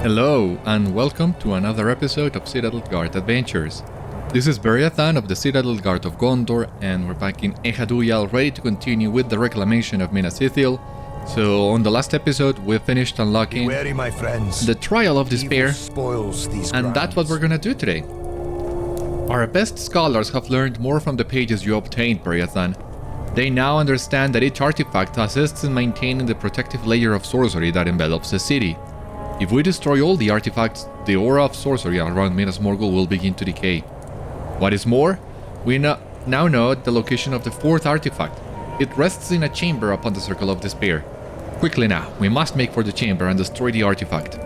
Hello, and welcome to another episode of Citadel Guard Adventures. This is Beriathan of the Citadel Guard of Gondor, and we're back in Ehaduyal, ready to continue with the reclamation of Minas. So, on the last episode, we finished unlocking wary, my friends. the Trial of Despair, spoils these and that's what we're gonna do today. Our best scholars have learned more from the pages you obtained, Beriathan. They now understand that each artifact assists in maintaining the protective layer of sorcery that envelops the city. If we destroy all the artifacts, the aura of sorcery around Minas Morgul will begin to decay. What is more, we now know the location of the fourth artifact. It rests in a chamber upon the Circle of Despair. Quickly now, we must make for the chamber and destroy the artifact.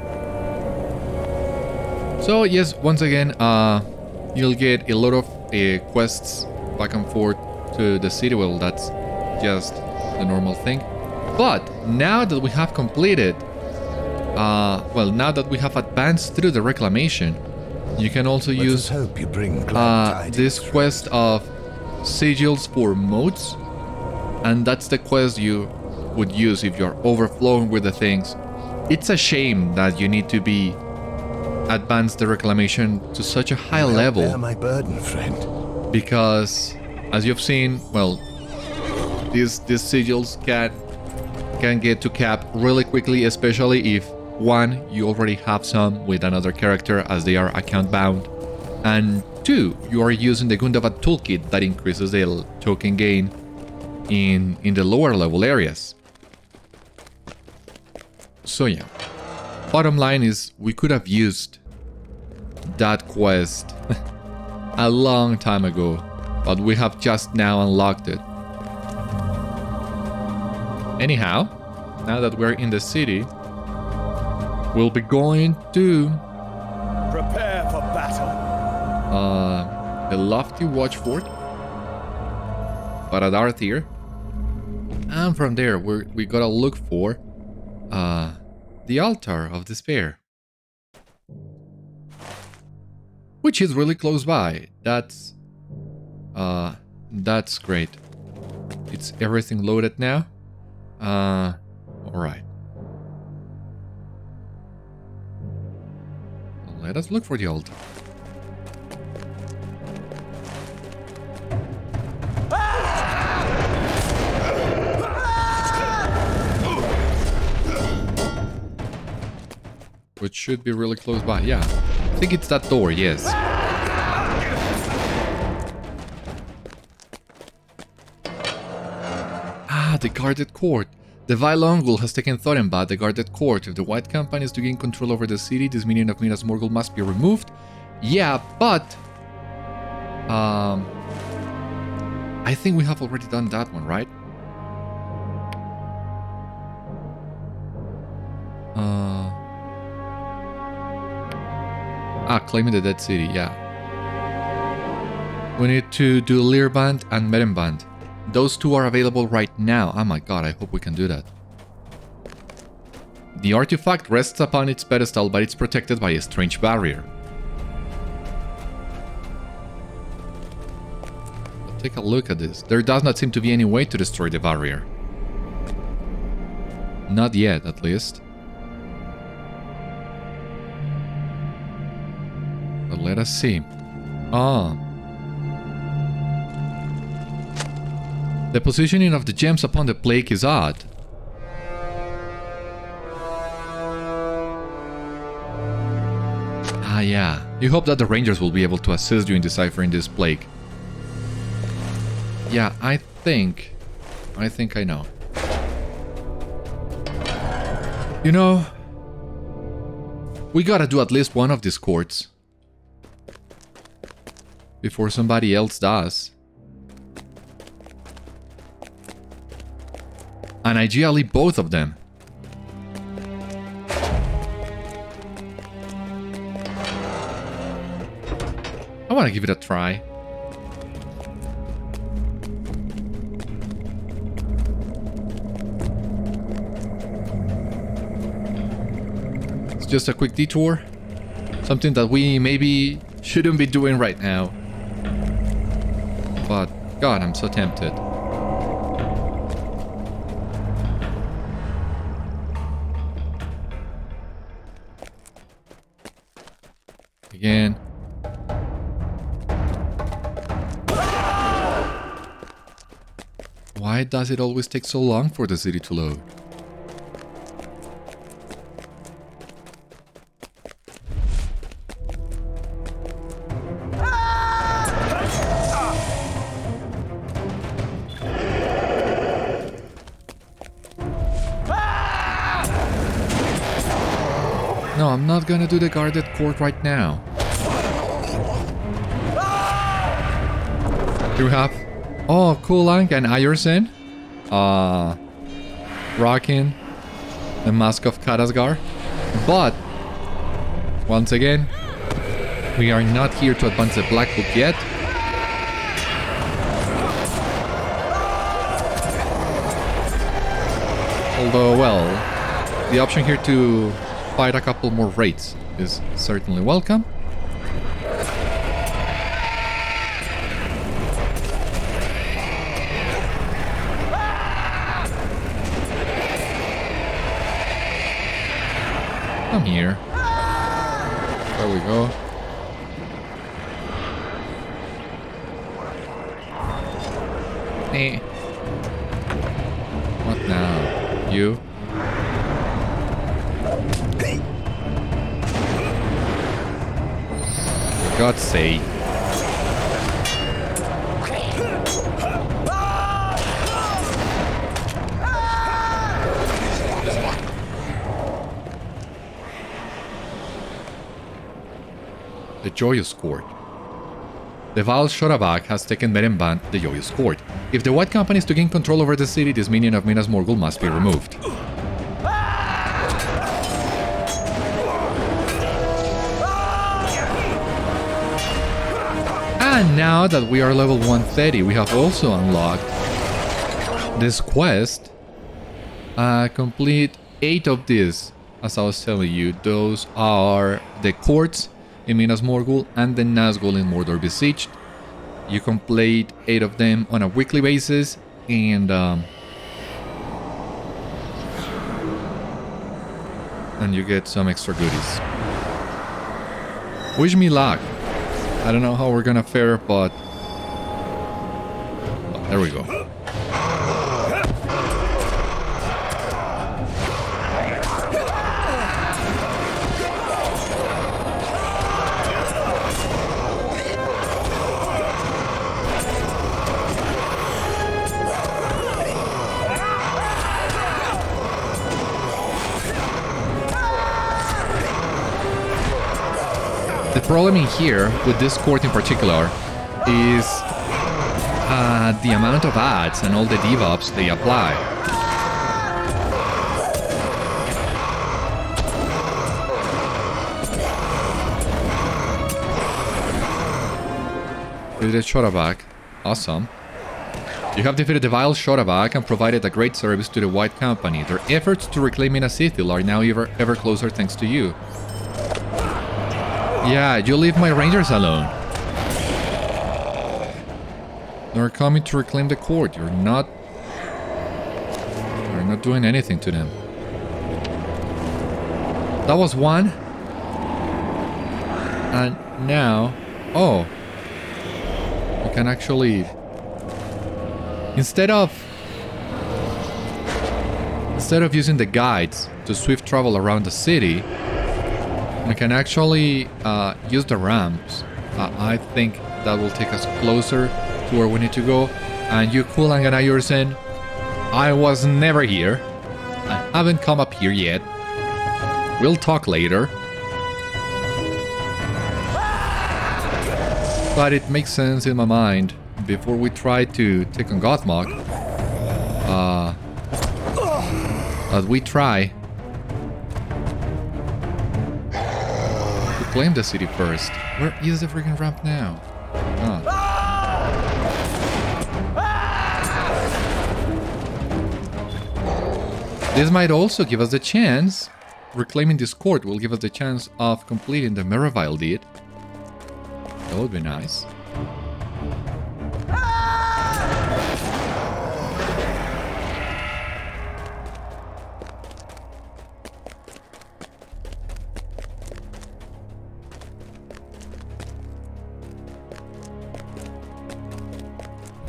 So yes, once again, you'll get a lot of quests back and forth to the Citadel. That's just the normal thing. But now that we have completed now that we have advanced through the reclamation, you can also use this quest of sigils for moats, and that's the quest you would use if you're overflowing with the things. It's a shame that you need to be advance the reclamation to such a high level. Bear my burden, friend. Because, as you've seen, well, these sigils can get to cap really quickly, especially if one, you already have some with another character as they are account bound, and two, you are using the Gundavad toolkit that increases the token gain in the lower level areas. So yeah, bottom line is we could have used that quest a long time ago, but we have just now unlocked it. Anyhow, now that we're in the city, we'll be going to prepare for battle. The lofty watchfort, Beriathan, and from there we gotta look for the altar of despair, which is really close by. That's great. It's everything loaded now. All right. Let us look for the altar. Which should be really close by, yeah. I think it's that door, yes. Ah, the guarded court. The vile Morgul has taken Thorenbad, the guarded court. If the White Company is to gain control over the city, this minion of Minas Morgul must be removed. Yeah, but I think we have already done that one, right? Claiming the dead city, yeah. We need to do Learband and Medemband. Those two are available right now. Oh my god, I hope we can do that. The artifact rests upon its pedestal, but it's protected by a strange barrier. But take a look at this. There does not seem to be any way to destroy the barrier. Not yet, at least. But let us see. The positioning of the gems upon the plaque is odd. Ah, yeah. You hope that the rangers will be able to assist you in deciphering this plaque. Yeah, I think I know. You know, we gotta do at least one of these courts before somebody else does. And ideally both of them. I want to give it a try. It's just a quick detour. Something that we maybe shouldn't be doing right now. But God, I'm so tempted. again. Why does it always take so long for the city to load? No, I'm not gonna do the guarded court right now. Here we have... Oh, Kulang and Ayersen. Rocking the Mask of Kadasgar. But, once again, we are not here to advance the Black Book yet. Although, well, the option here to fight a couple more raids is certainly welcome. Come here. There we go. Hey. What now? You? For God's sake. The Joyous Court. The Val Shoravak has taken Merenban, the Joyous Court. If the White Company is to gain control over the city, this minion of Minas Morgul must be removed. And now that we are level 130, we have also unlocked this quest. Complete 8 of these, as I was telling you. Those are the courts in Minas Morgul and the Nazgul in Mordor Besieged. You complete 8 of them on a weekly basis, and you get some extra goodies. Wish me luck. I don't know how we're gonna fare, but oh, there we go. The problem in here, with this court in particular, is the amount of ads and all the debuffs they apply. Defeated Shoravak. Awesome. You have defeated the vile Shoravak and provided a great service to the White Company. Their efforts to reclaim Minas Citadel are now ever closer thanks to you. Yeah, you leave my rangers alone. They're coming to reclaim the court. You're not doing anything to them. That was one. And now... Oh. You can actually... Instead of using the guides to swift travel around the city, we can actually use the ramps. I think that will take us closer to where we need to go. And you, Kulang and Ayersen, I was never here. I haven't come up here yet. We'll talk later. But it makes sense in my mind. Before we try to take on Gothmog, that we try to claim the city first. Where is the freaking ramp now? Oh. This might also give us the chance. Reclaiming this court will give us the chance of completing the Merivale deed. That would be nice.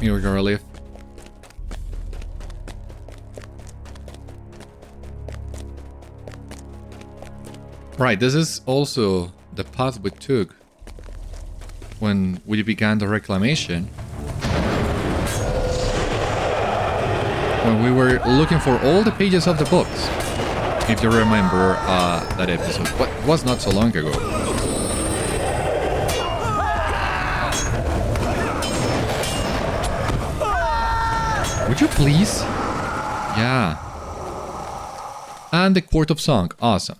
leaf. Right, this is also the path we took when we began the reclamation. When we were looking for all the pages of the books. If you remember that episode. What was not so long ago. Would you please? Yeah. And the Court of Song. Awesome.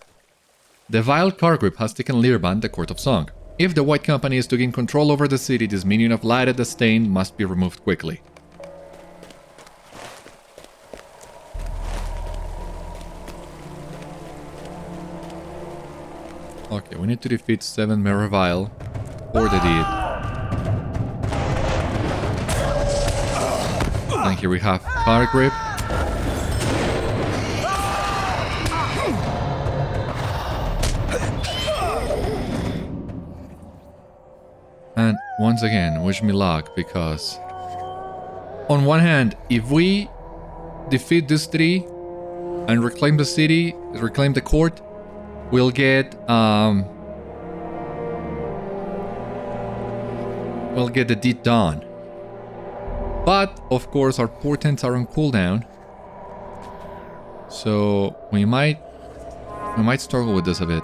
The vile Cargrip has taken Learban, the Court of Song. If the White Company is to gain control over the city, this minion of light at the stain must be removed quickly. Okay, we need to defeat 7 Merivale for the deed. And here we have Cargrip. And once again, wish me luck, because on one hand, if we defeat these 3 and reclaim the city, reclaim the court, we'll get the deed done. But of course our portents are on cooldown, so we might struggle with this a bit.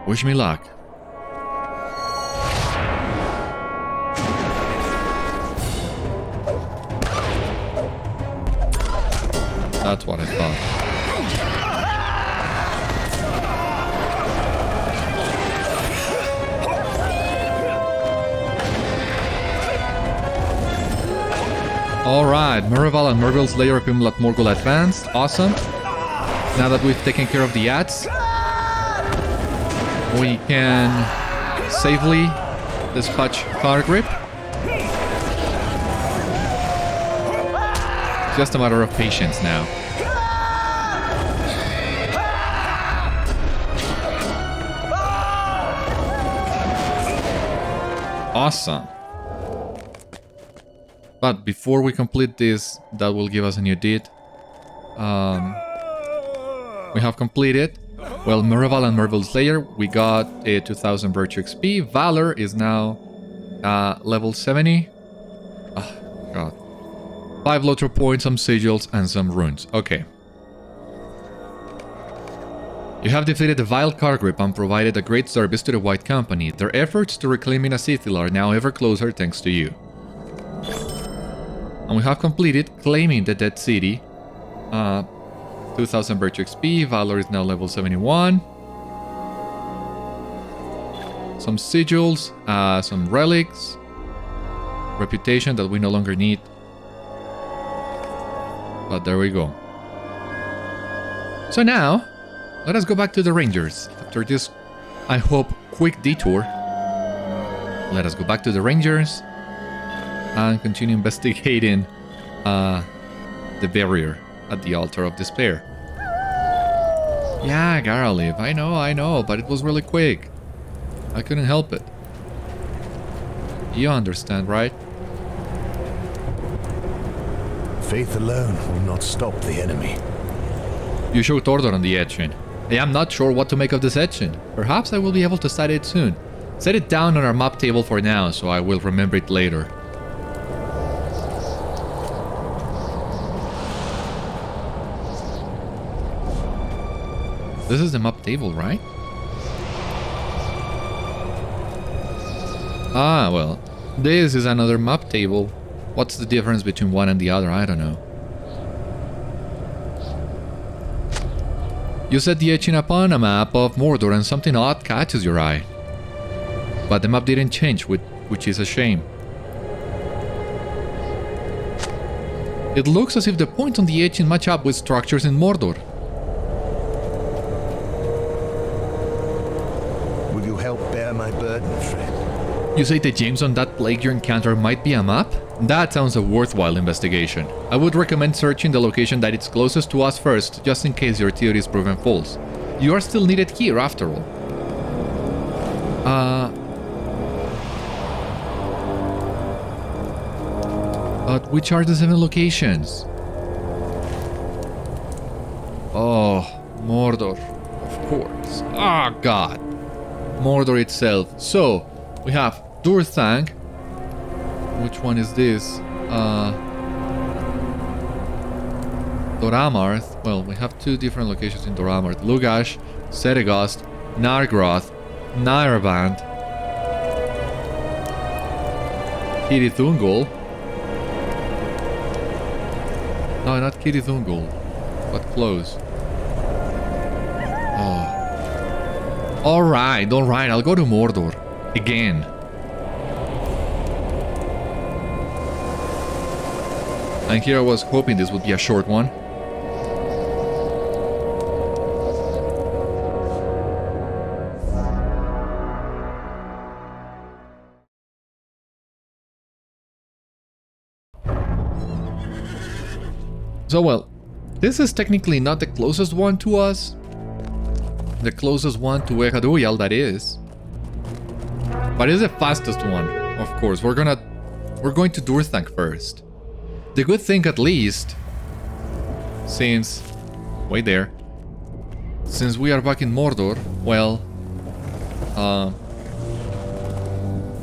Wish me luck. That's what I thought. Alright, Merivale and Morgul's layer of Imlat Morgul advanced. Awesome. Now that we've taken care of the ads, we can safely dispatch Cargrip. Just a matter of patience now. Awesome. But before we complete this, that will give us a new deed. We have completed. Well, Merivale and Morgul's Lair, we got a 2000 Virtue XP. Valor is now level 70. Oh, God. 5 LOTRO points, some sigils, and some runes. Okay. You have defeated the vile Cargrip and provided a great service to the White Company. Their efforts to reclaim Minas are now ever closer thanks to you. And we have completed claiming the Dead City. 2000 Virtue XP, Valor is now level 71. Some sigils, some relics. Reputation that we no longer need. But there we go. So now, let us go back to the Rangers. After this, I hope, quick detour. Let us go back to the Rangers and continue investigating the barrier at the Altar of Despair. Yeah, Garaliv, I know, but it was really quick. I couldn't help it. You understand, right? Faith alone will not stop the enemy. You showed order on the etching. I am not sure what to make of this etching. Perhaps I will be able to study it soon. Set it down on our map table for now, so I will remember it later. This is the map table, right? Ah, well, this is another map table. What's the difference between one and the other? I don't know. You set the etching upon a map of Mordor and something odd catches your eye. But the map didn't change, which is a shame. It looks as if the points on the etching match up with structures in Mordor. Will you help bear my burden, friend? You say the James on that plague you encounter might be a map? That sounds a worthwhile investigation. I would recommend searching the location that is closest to us first, just in case your theory is proven false. You are still needed here, after all. But which are the 7 locations? Oh, Mordor. Of course. Ah, God. Mordor itself. So, we have Durthang. Which one is this? Doramarth. Well, we have 2 different locations in Doramarth. Lugash, Seregost, Nargroth, Nairband, Kirithungul. No, not Kirithungul, but close. Oh. Alright, I'll go to Mordor. Again. And here I was hoping this would be a short one. So well, this is technically not the closest one to us. The closest one to Ehaduyal, that is. But it's the fastest one, of course. We're going to Durthank first. The good thing, at least, since... wait there. Since we are back in Mordor, well...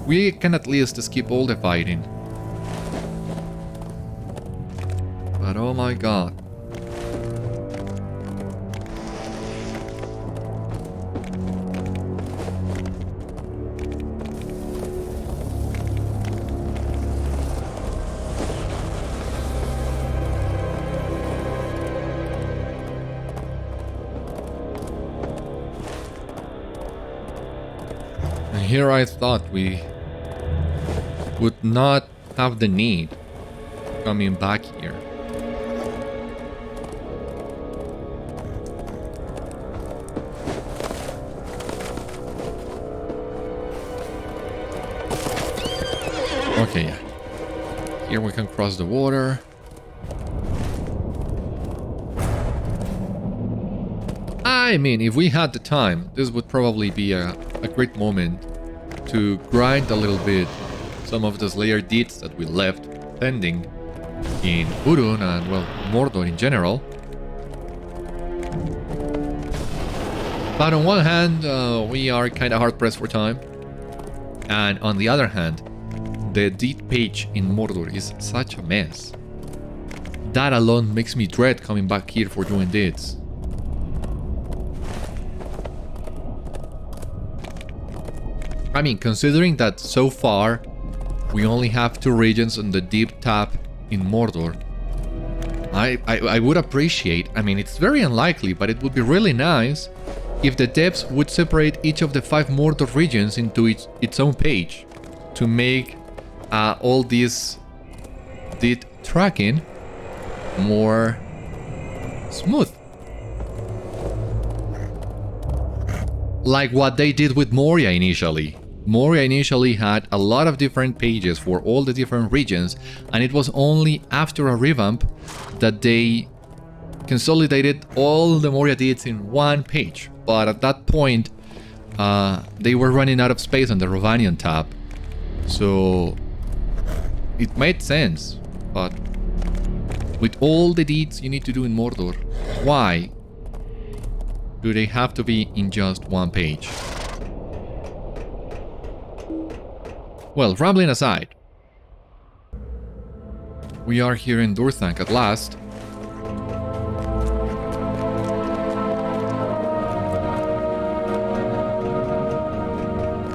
we can at least skip all the fighting. But oh my god. And here I thought we would not have the need coming back here. Okay, yeah. Here we can cross the water. I mean, if we had the time, this would probably be a great moment to grind a little bit some of the Slayer deeds that we left pending in Hurun and, well, Mordor in general. But on one hand, we are kind of hard-pressed for time. And on the other hand, the deed page in Mordor is such a mess. That alone makes me dread coming back here for doing deeds. I mean, considering that so far we only have 2 regions on the deep tab in Mordor, I would appreciate, I mean, it's very unlikely, but it would be really nice if the devs would separate each of the 5 Mordor regions into its own page to make all this deed tracking more smooth. Like what they did with Moria initially. Moria initially had a lot of different pages for all the different regions, and it was only after a revamp that they consolidated all the Moria deeds in one page. But at that point, they were running out of space on the Rovanian tab. So it made sense, but with all the deeds you need to do in Mordor, why do they have to be in just one page? Well, rambling aside, we are here in Durthank at last.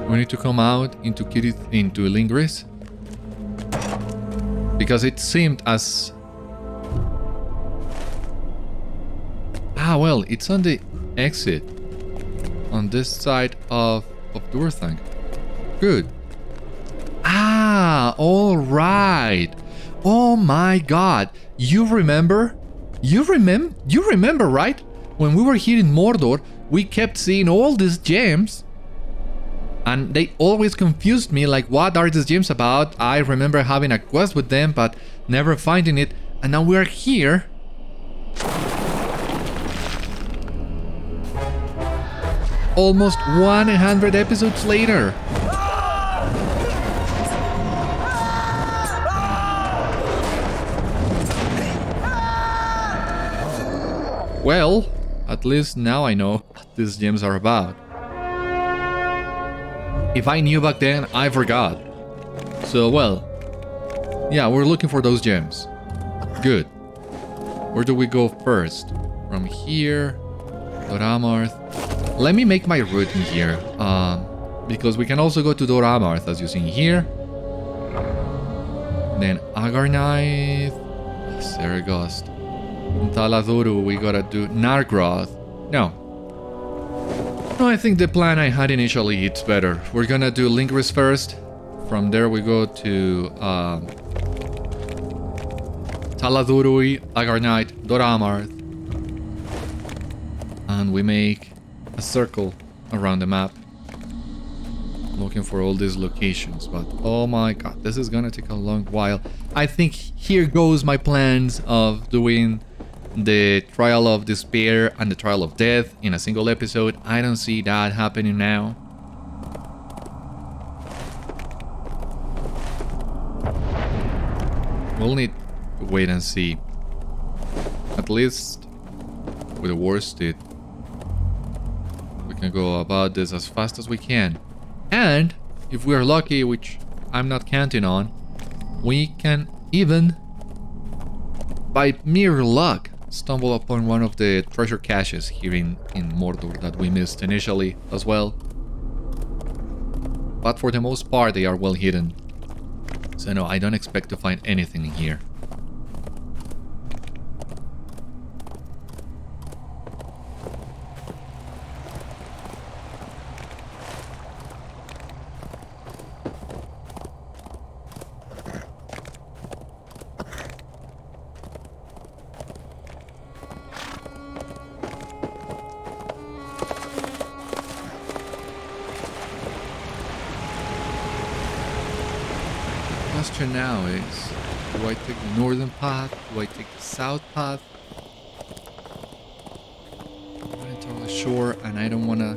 We need to come out into Lingris, because it seemed as... well, it's on the exit on this side of Durthank. Good. All right. Oh my god. You remember? You remember, right? When we were here in Mordor, we kept seeing all these gems. And they always confused me, like, what are these gems about? I remember having a quest with them, but never finding it. And now we're here. Almost 100 episodes later. Well, at least now I know what these gems are about. If I knew back then, I forgot. So, well, yeah, we're looking for those gems. Good. Where do we go first? From here, Doramarth. Let me make my route in here, because we can also go to Doramarth, as you see here. Then Agarnaith, Saragost, Taladuru. We gotta do Nargroth. No, I think the plan I had initially, it's better. We're gonna do Lingris first. From there we go to Taladurui, Agarnaith, Doramarth. And we make a circle around the map. Looking for all these locations, but oh my god, this is gonna take a long while. I think here goes my plans of doing the Trial of Despair and the Trial of Death in a single episode. I don't see that happening now. We'll need to wait and see. At least with the worsted, we can go about this as fast as we can. And if we are lucky, which I'm not counting on, we can even, by mere luck, stumble upon one of the treasure caches here in Mordor that we missed initially as well. But for the most part, they are well hidden. So no, I don't expect to find anything in here. Now is, do I take the northern path? Do I take the south path? I'm not entirely sure, and I don't want to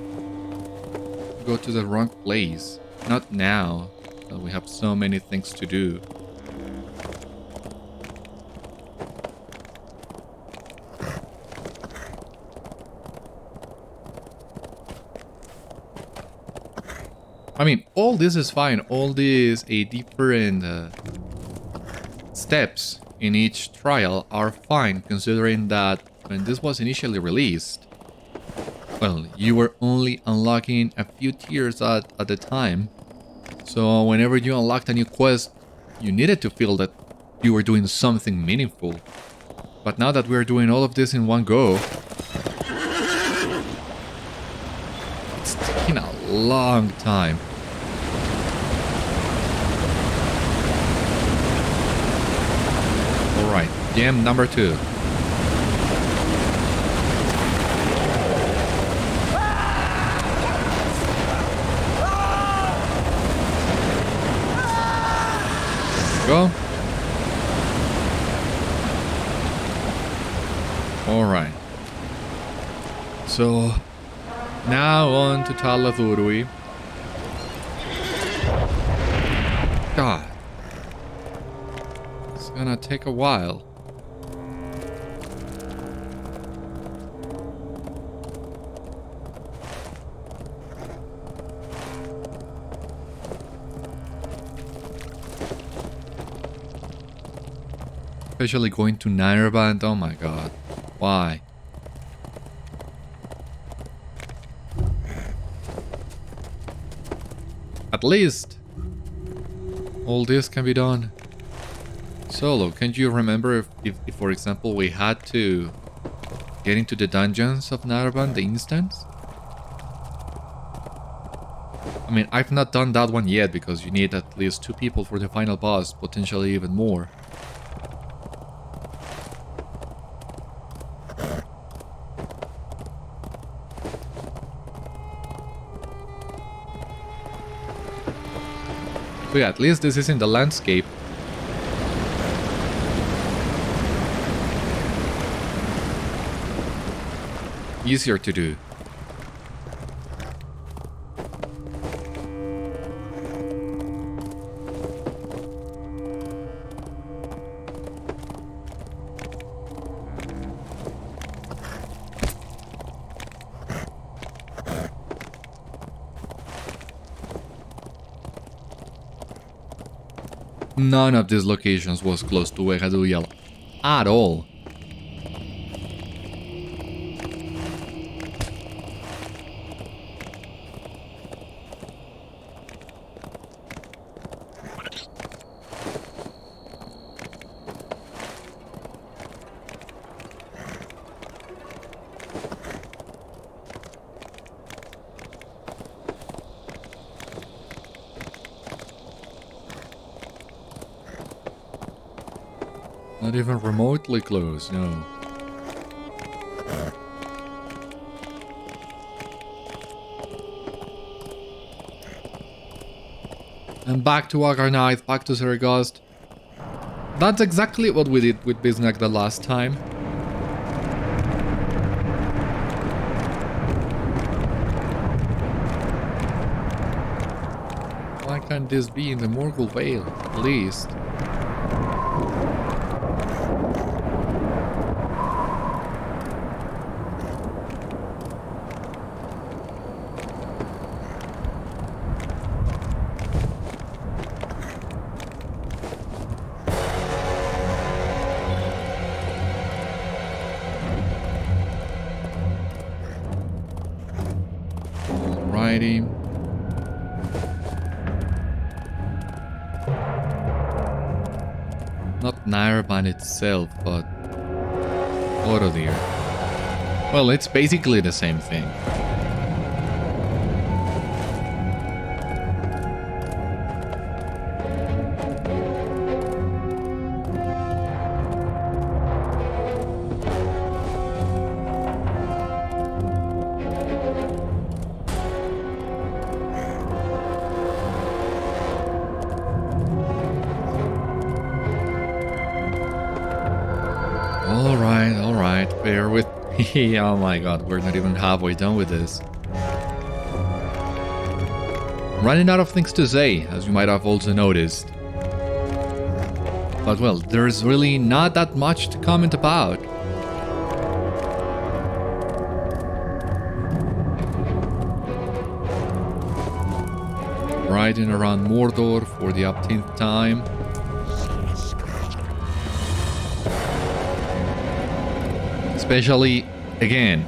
go to the wrong place. Not now that we have so many things to do. I mean, all this is fine. All these different steps in each trial are fine, considering that when this was initially released, well, you were only unlocking a few tiers at a time. So whenever you unlocked a new quest, you needed to feel that you were doing something meaningful. But now that we're doing all of this in one go, it's taking a long time. Alright, gem number 2. Go. Alright. So now on to Taladurui. God. It's gonna take a while. Especially going to Nairband, oh my god. Why? At least all this can be done solo. Can't you remember if for example we had to get into the dungeons of Nairband, the instance? I mean, I've not done that one yet because you need at least 2 people for the final boss, potentially even more. But yeah, at least this is in the landscape. Easier to do. None of these locations was close to Egaduyal at all. Not even remotely close, no. And back to Agarnaith, back to Sergast. That's exactly what we did with Bisnack the last time. Why can't this be in the Morgul Vale, at least? Not Naraban itself, but Orodir. Well, it's basically the same thing. Alright, bear with me. Oh my god, we're not even halfway done with this. Running out of things to say, as you might have also noticed. But well, there's really not that much to comment about. Riding around Mordor for the upteenth time. Especially, again,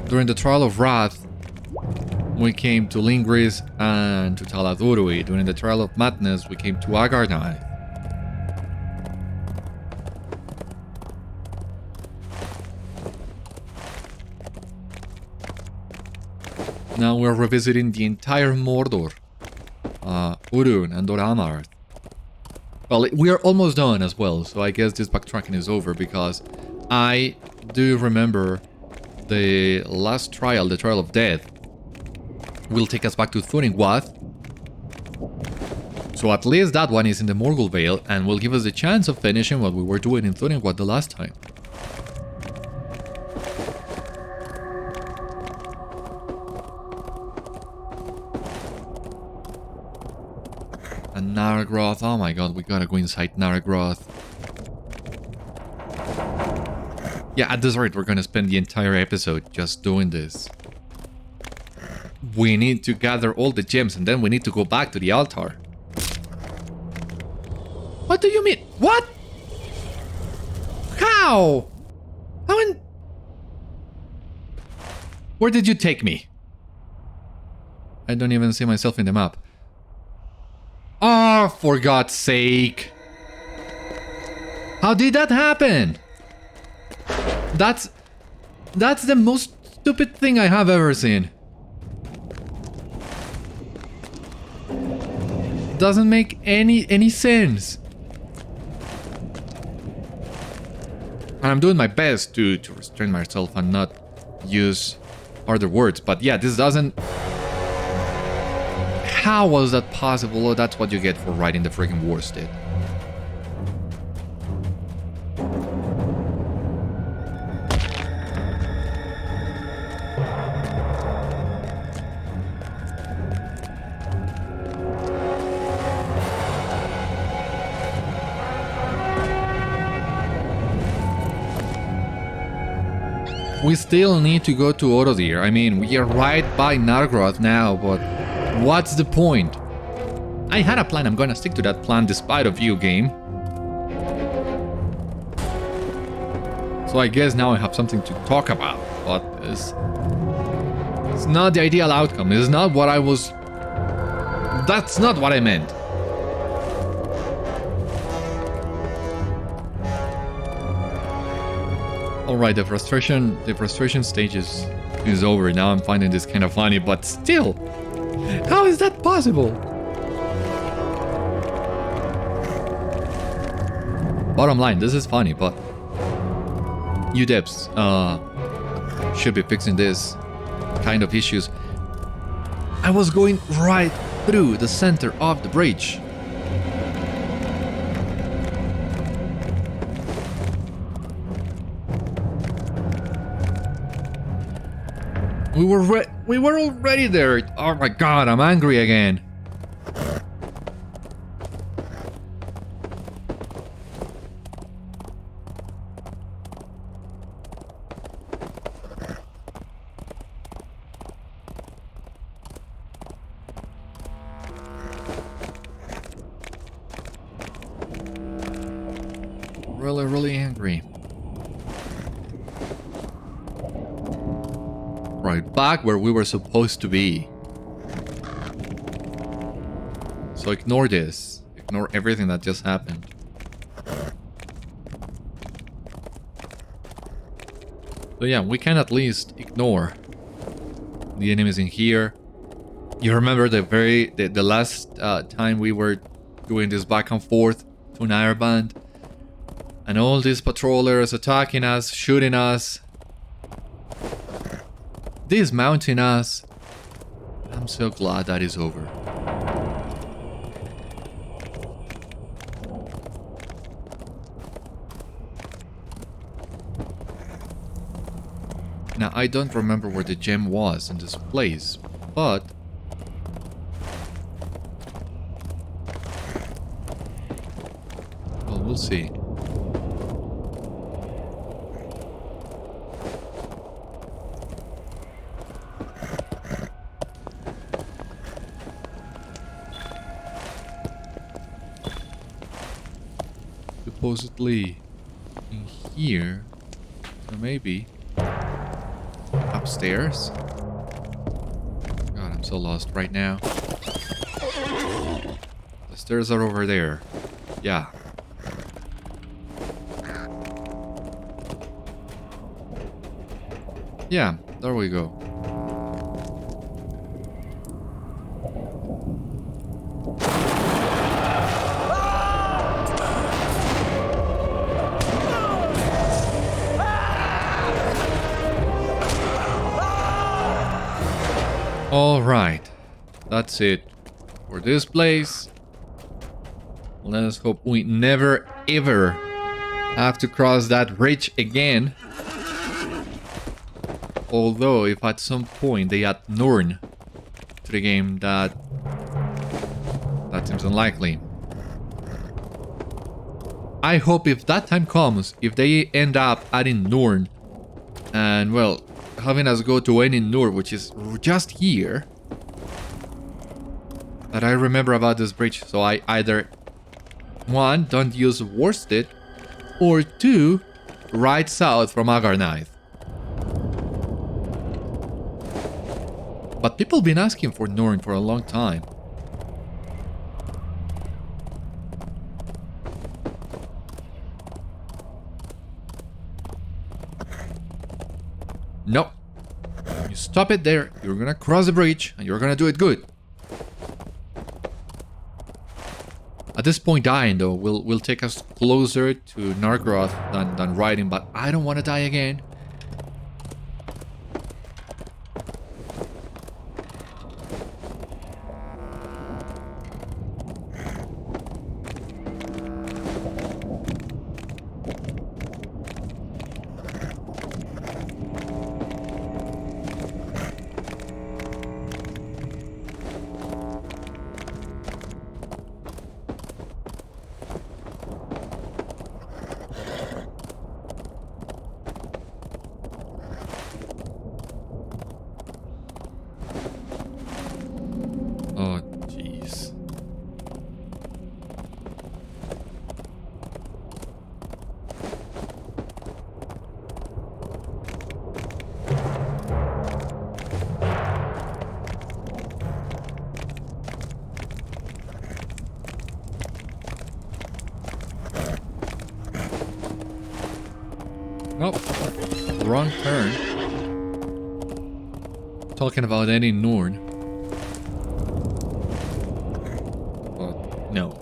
during the Trial of Wrath, we came to Lingris and to Taladurui. During the Trial of Madness, we came to Agarnaith. Now we're revisiting the entire Mordor, Urun and Doramarth. Well, we are almost done as well, so I guess this backtracking is over because I do remember the last trial, the Trial of Death, will take us back to Thuningwath. So at least that one is in the Morgul Vale and will give us the chance of finishing what we were doing in Thuningwath the last time. And Naragroth, oh my god, we gotta go inside Naragroth. Yeah, at this rate, we're gonna spend the entire episode just doing this. We need to gather all the gems and then we need to go back to the altar. What do you mean? What? How? How in... Where did you take me? I don't even see myself in the map. Oh, for God's sake. How did that happen? That's the most stupid thing I have ever seen. Doesn't make any sense. And I'm doing my best to restrain myself and not use harder words, but yeah, this doesn't... How was that possible? Oh, that's what you get for writing the freaking worsted. We still need to go to Orodir. I mean, we are right by Nargroth now, but what's the point? I had a plan. I'm gonna stick to that plan despite of you, game. So I guess now I have something to talk about, but it's not the ideal outcome. It's not what I was... That's not what I meant. Alright, the frustration stage is over. Now I'm finding this kind of funny, but still, how is that possible? Bottom line, this is funny, but you devs should be fixing this kind of issues. I was going right through the center of the bridge. We were already there. Oh my god, I'm angry again. Really angry. Right, back where we were supposed to be. So ignore this. Ignore everything that just happened. So yeah, we can at least ignore the enemies in here. You remember the last time we were doing this back and forth to Nireband, and all these patrollers attacking us, shooting us, dismounting us. I'm so glad that is over. Now, I don't remember where the gem was in this place, but well, we'll see. Supposedly in here, so maybe upstairs. God, I'm so lost right now. The stairs are over there. Yeah. Yeah, there we go. Alright, that's it for this place. Let us hope we never ever have to cross that bridge again. Although, if at some point they add Norn to the game, that seems unlikely. I hope if that time comes, if they end up adding Norn, and well, having us go to any Nur, which is just here, that I remember about this bridge, so I either 1, don't use worsted, or 2, ride south from Agarnaith. But people been asking for Norn for a long time. No. You stop it there, you're gonna cross the bridge, and you're gonna do it good. At this point, dying though will take us closer to Nargroth than riding, but I don't want to die again. wrong turn. Talking about any Norn. But no.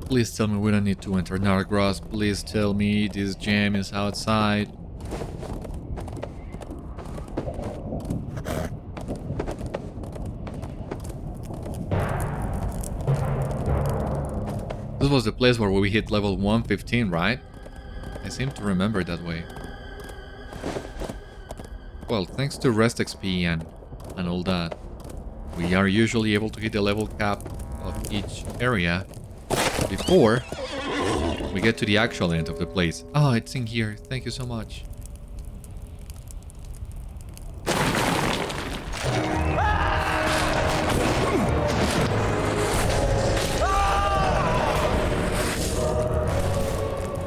Please tell me we don't need to enter Nargras. Please tell me this gem is outside. This was the place where we hit level 115, right? I seem to remember it that way. Well, thanks to rest XP and all that, we are usually able to hit the level cap of each area before we get to the actual end of the place. Oh, it's in here. Thank you so much.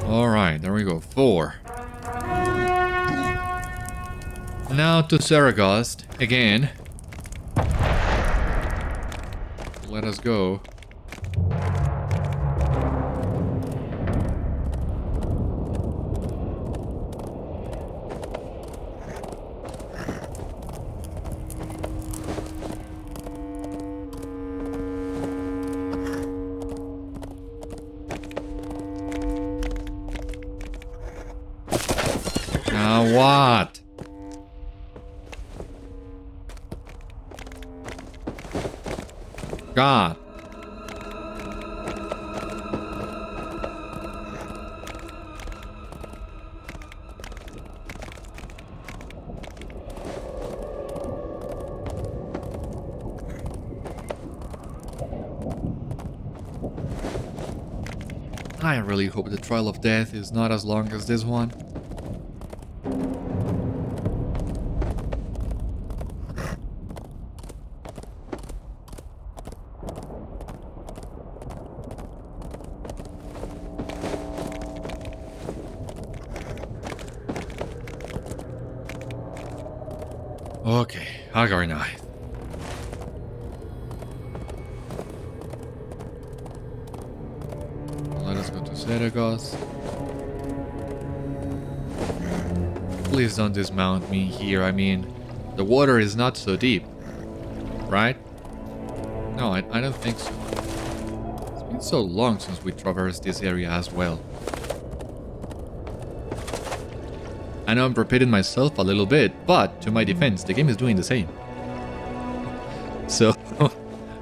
Alright, there we go. 4. Now to Saragost again. Let us go. What? God. I really hope the Trial of Death is not as long as this one. Okay, Hagar knife. Let us go to Saragost. Please don't dismount me here. I mean, the water is not so deep, right? No, I don't think so. It's been so long since we traversed this area as well. I know I'm repeating myself a little bit, but to my defense, the game is doing the same. So,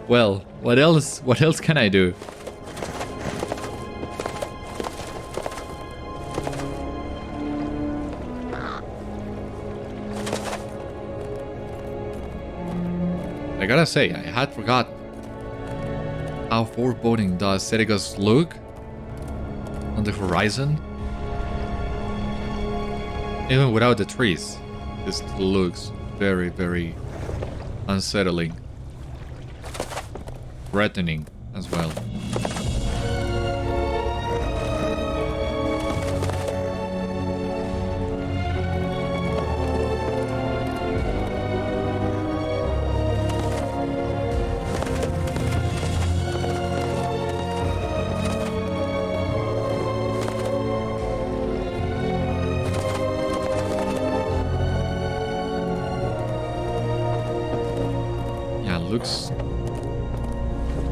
well, what else can I do? I gotta say, I had forgotten how foreboding does Saragost look on the horizon. Even without the trees, this looks very, very unsettling. Threatening as well.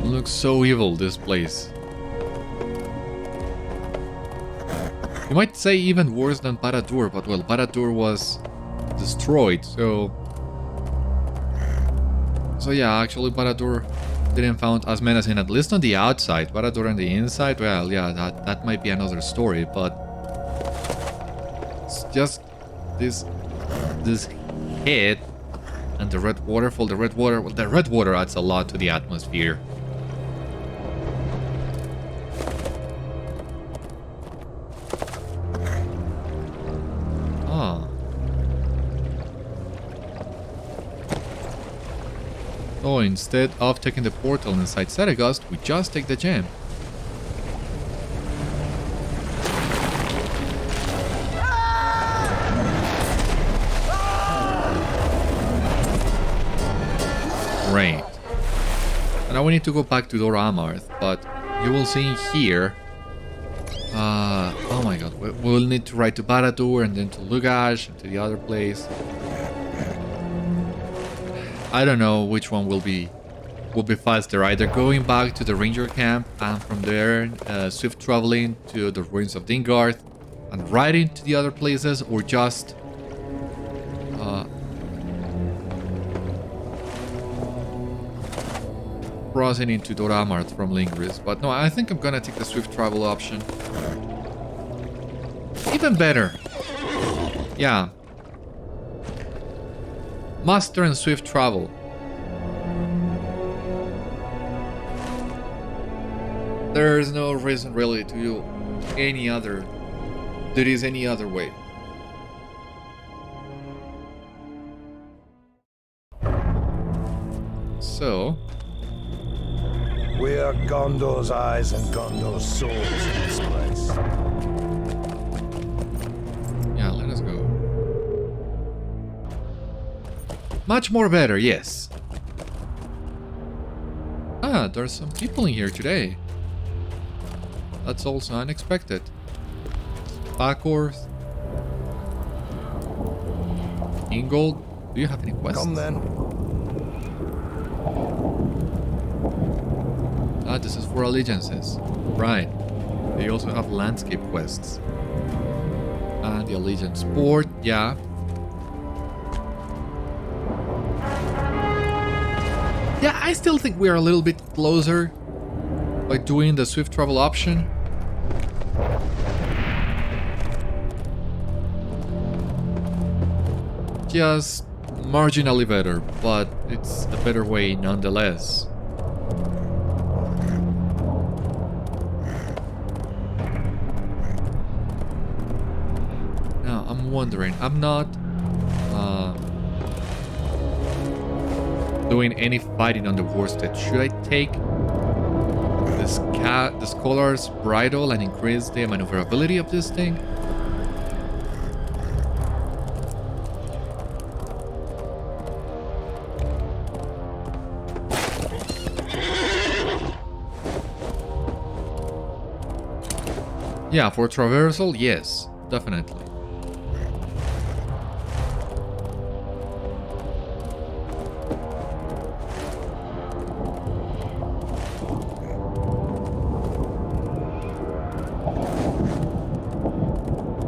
Looks so evil, this place. You might say even worse than Barad-dûr, but well, Barad-dûr was destroyed, so yeah, actually Barad-dûr didn't found as menacing, at least on the outside. Barad-dûr on the inside, well, yeah, that might be another story, but it's just this hit and the red waterfall. The red water adds a lot to the atmosphere. So instead of taking the portal inside Citadel, we just take the gem. Great. And now we need to go back to Dora Amarth, but you will see here. Oh my god, we'll need to ride to Baradur and then to Lugash and to the other place. I don't know which one will be faster. Either going back to the ranger camp and from there swift traveling to the ruins of Dingarth and riding to the other places, or just crossing into Dora Amarth from Lingris. But no, I think I'm gonna take the swift travel option. Even better. Yeah. Master and swift travel. There's no reason really to do any other. There is any other way. So. We are Gondor's eyes and Gondor's swords in this place. Yeah, let us go. Much more better, yes. Ah, there's some people in here today. That's also unexpected. Backworth. Ingold, do you have any questions? Come then. Ah, this is for allegiances. Right. They also have landscape quests. And the allegiance board, yeah. Yeah, I still think we are a little bit closer by doing the swift travel option. Just marginally better, but it's a better way nonetheless. Now, I'm wondering, I'm not doing any fighting on the worsted. Should I take the scholar's bridle and increase the maneuverability of this thing? Yeah, for traversal, yes, definitely.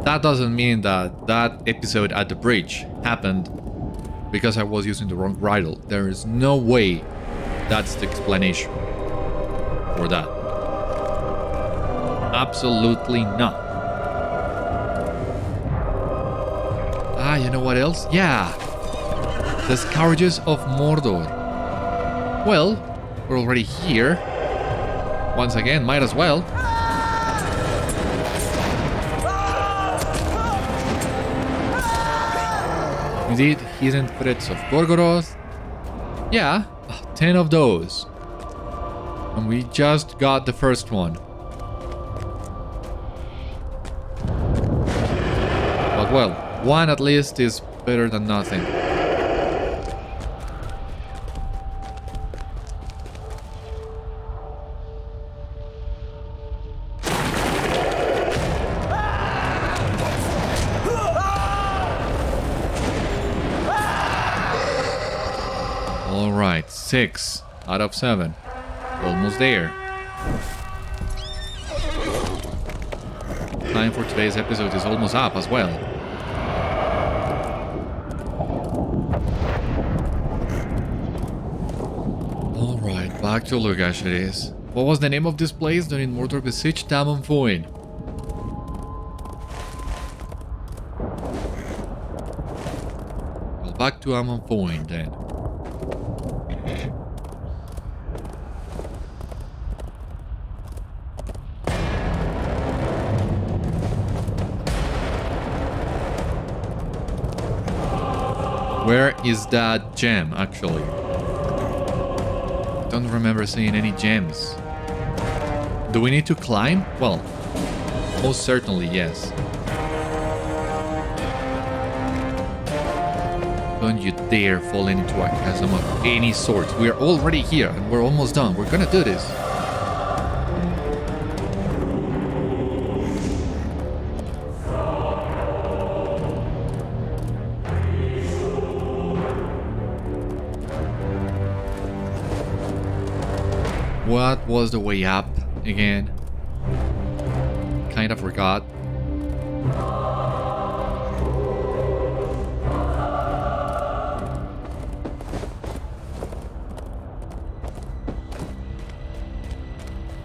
That doesn't mean that that episode at the bridge happened because I was using the wrong bridle. There is no way that's the explanation for that. Absolutely not. Ah, you know what else? Yeah. The Scourges of Mordor. Well, we're already here. Once again, might as well. Indeed, hidden threats of Gorgoroth. Yeah, 10 of those. And we just got the first one. But well, one at least is better than nothing. Alright, 6 out of 7. Almost there. Time for today's episode is almost up as well. Alright, back to Lugash it is. What was the name of this place during Mordor besieged Amon Foin? Well, back to Amon Foin then. Where is that gem, actually? Don't remember seeing any gems. Do we need to climb? Well, most certainly yes. Don't you dare fall into a chasm of any sort. We are already here and we're almost done. We're gonna do this. What was the way up again? Kind of forgot.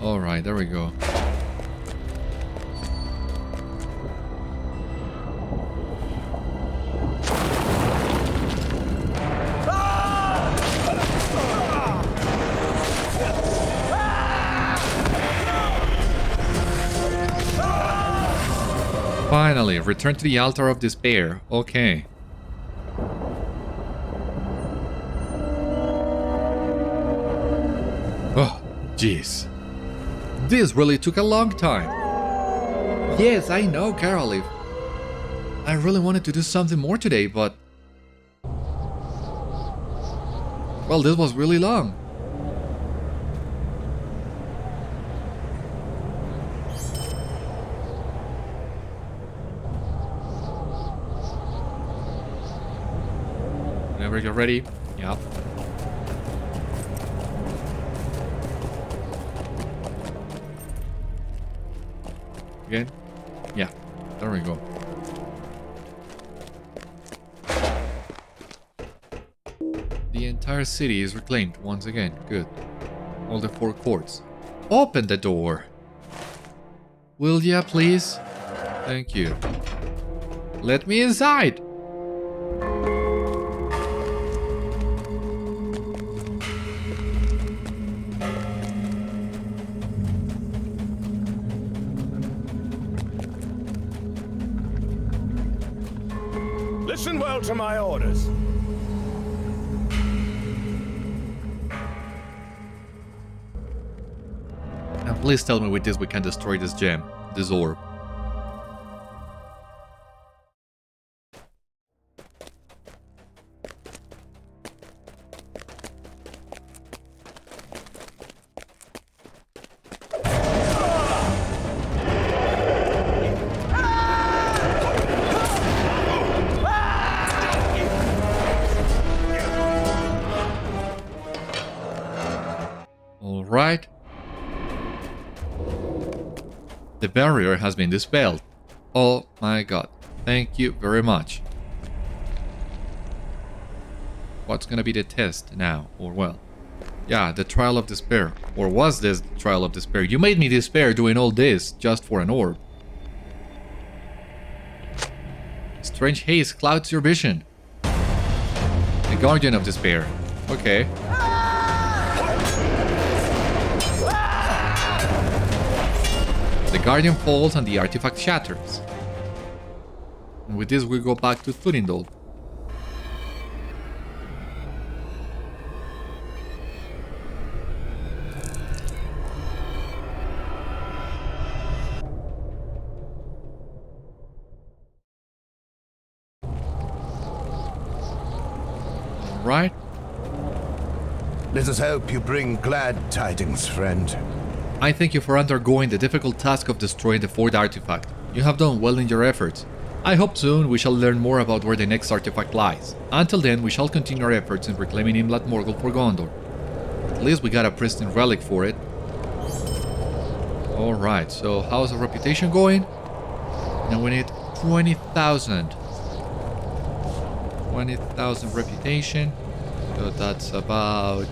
Alright, there we go. Finally, return to the altar of despair. Okay. Oh, jeez. This really took a long time. Yes, I know, Caroline. I really wanted to do something more today, but... well, this was really long. Whenever you're ready. Yeah. Again? Yeah, there we go. The entire city is reclaimed once again. Good. All the 4 courts. Open the door! Will ya, please? Thank you. Let me inside! Listen well to my orders. Now please tell me with this we can destroy this gem, this orb. Right? The barrier has been dispelled. Oh my god. Thank you very much. What's gonna be the test now? Or well, yeah, the trial of despair. Or was this the trial of despair? You made me despair doing all this just for an orb. Strange haze clouds your vision. The guardian of despair. Okay. The guardian falls and the artifact shatters. And with this we go back to Thurindol. Right? Let us hope you bring glad tidings, friend. I thank you for undergoing the difficult task of destroying the 4th artifact. You have done well in your efforts. I hope soon we shall learn more about where the next artifact lies. Until then, we shall continue our efforts in reclaiming Imlat Morgul for Gondor. At least we got a pristine relic for it. Alright, so how's the reputation going? Now we need 20,000. 20,000 reputation. So that's about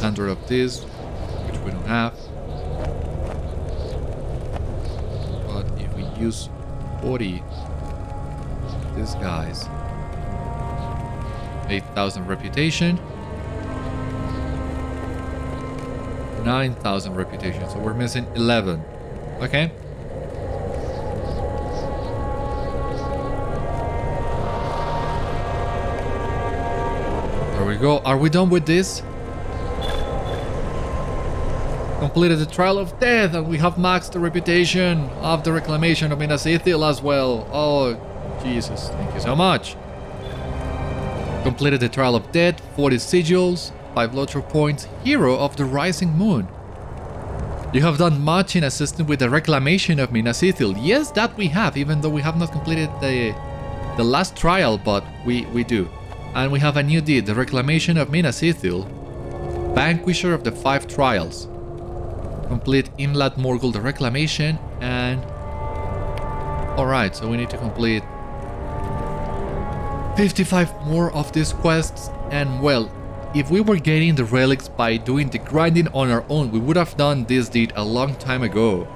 100 of this. We don't have, but if we use 40 these guys, 8,000 reputation, 9,000 reputation, so we're missing 11. Okay, there we go. Are we done with this? completed the Trial of Death, and we have maxed the reputation of the Reclamation of Minas Ithil as well. Oh, Jesus, thank you so much. Completed the Trial of Death, 40 sigils, 5 LOTRO points, Hero of the Rising Moon. You have done much in assisting with the Reclamation of Minas Ithil. Yes, that we have, even though we have not completed the last trial, but we do. And we have a new deed, the Reclamation of Minas Ithil, Vanquisher of the 5 Trials. Complete Inland Morgul the Reclamation, and... Alright, so we need to complete 55 more of these quests, and well, if we were getting the relics by doing the grinding on our own, we would have done this deed a long time ago.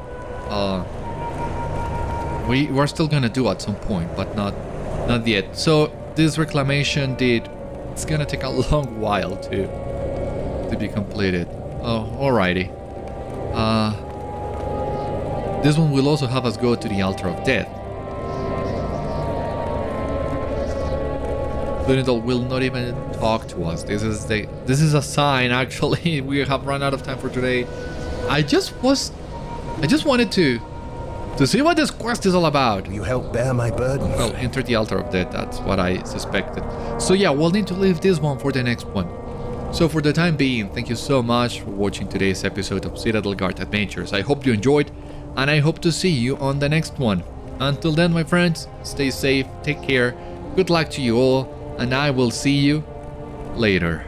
We're still gonna do at some point, but not yet. So this reclamation deed, it's gonna take a long while to be completed. Oh, alrighty. This one will also have us go to the altar of death. Citadel will not even talk to us. This is a sign. Actually, we have run out of time for today. I just wanted to see what this quest is all about. Will you help bear my burden? Well, enter the altar of death. That's what I suspected. So yeah, we'll need to leave this one for the next one. So for the time being, thank you so much for watching today's episode of Citadel Guard Adventures. I hope you enjoyed, and I hope to see you on the next one. Until then, my friends, stay safe, take care, good luck to you all, and I will see you later.